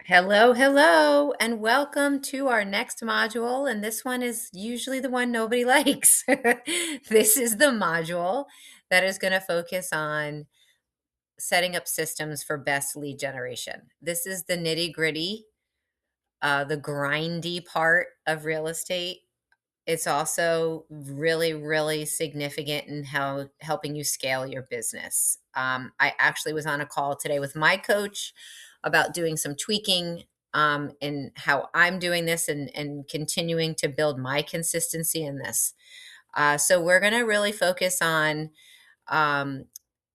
Hello, hello, and welcome to our next module. And this one is usually the one nobody likes. This is the module that is going to focus on setting up systems for best lead generation. This is the nitty gritty, the grindy part of real estate. It's also really, really significant in how helping you scale your business. I actually was on a call today with my coach about doing some tweaking in how I'm doing this and continuing to build my consistency in this. So we're going to really focus on um,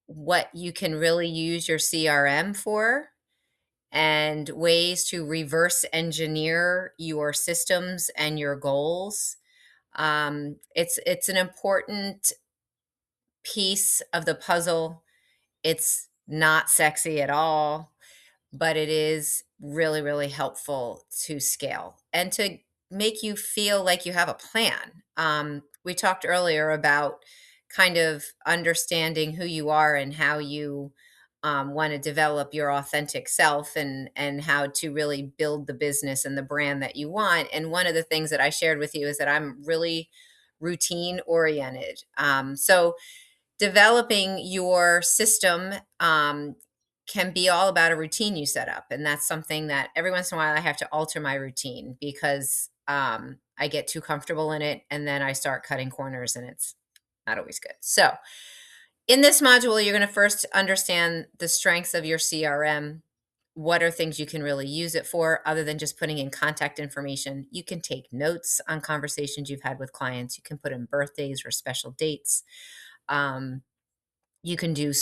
what you can really use your CRM for and ways to reverse engineer your systems and your goals. It's an important piece of the puzzle. It's not sexy at all, but it is really, really helpful to scale and to make you feel like you have a plan. We talked earlier about kind of understanding who you are and how you want to develop your authentic self and how to really build the business and the brand that you want. And one of the things that I shared with you is that I'm really routine oriented. So developing your system can be all about a routine you set up. And that's something that every once in a while I have to alter my routine because I get too comfortable in it and then I start cutting corners and it's not always good. So, in this module, you're going to first understand the strengths of your CRM. What are things you can really use it for other than just putting in contact information? You can take notes on conversations you've had with clients. You can put in birthdays or special dates. Um, you can do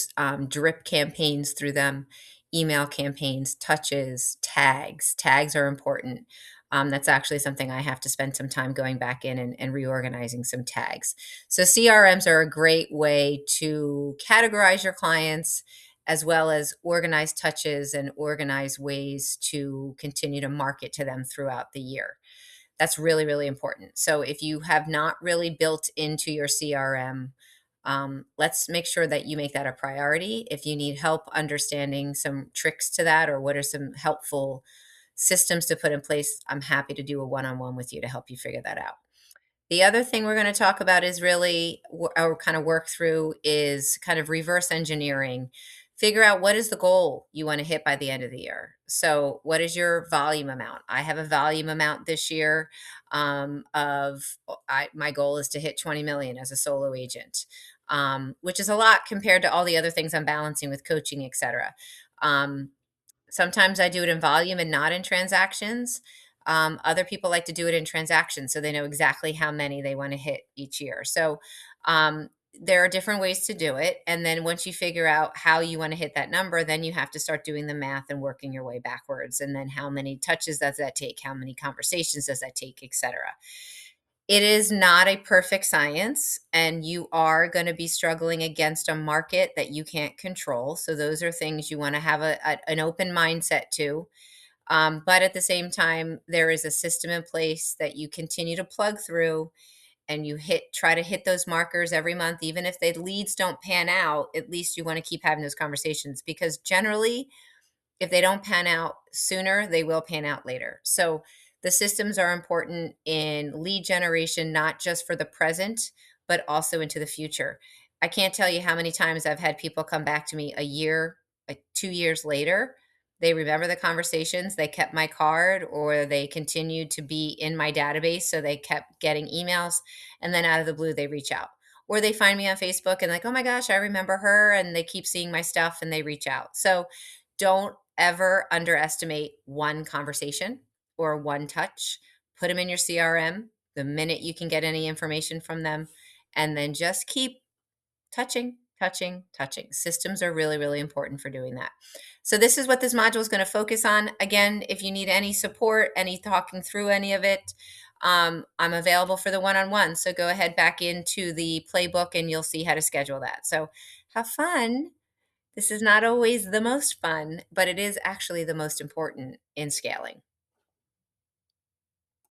drip campaigns through them, email campaigns, touches, tags. Tags are important. That's actually something I have to spend some time going back in and reorganizing some tags. So CRMs are a great way to categorize your clients as well as organize touches and organize ways to continue to market to them throughout the year. That's really, really important. So if you have not really built into your CRM, let's make sure that you make that a priority. If you need help understanding some tricks to that or what are some helpful systems to put in place, I'm happy to do a one-on-one with you to help you figure that out. The other thing we're going to talk about is really, or kind of work through, is kind of reverse engineering. Figure out what is the goal you want to hit by the end of the year. So, what is your volume amount? I have a volume amount this year my goal is to hit 20 million as a solo agent, which is a lot compared to all the other things I'm balancing with coaching, etc. Um, Sometimes I do it in volume and not in transactions. Other people like to do it in transactions so they know exactly how many they want to hit each year. So um, there are different ways to do it. And then once you figure out how you want to hit that number, then you have to start doing the math and working your way backwards. And then how many touches does that take? How many conversations does that take, etc. It is not a perfect science, and you are going to be struggling against a market that you can't control. So those are things you want to have an open mindset to. But at the same time, there is a system in place that you continue to plug through and you try to hit those markers every month. Even if the leads don't pan out, at least you want to keep having those conversations because generally if they don't pan out sooner, they will pan out later. So the systems are important in lead generation, not just for the present, but also into the future. I can't tell you how many times I've had people come back to me a year, like 2 years later. They remember the conversations, they kept my card, or they continued to be in my database. So they kept getting emails. And then out of the blue, they reach out. Or they find me on Facebook and, like, oh my gosh, I remember her. And they keep seeing my stuff and they reach out. So don't ever underestimate one conversation or one touch. Put them in your CRM the minute you can get any information from them, and then just keep touching, touching, touching. Systems are really, really important for doing that. So this is what this module is going to focus on. Again, if you need any support, any talking through any of it, I'm available for the one-on-one. So go ahead back into the playbook and you'll see how to schedule that. So have fun. This is not always the most fun, but it is actually the most important in scaling.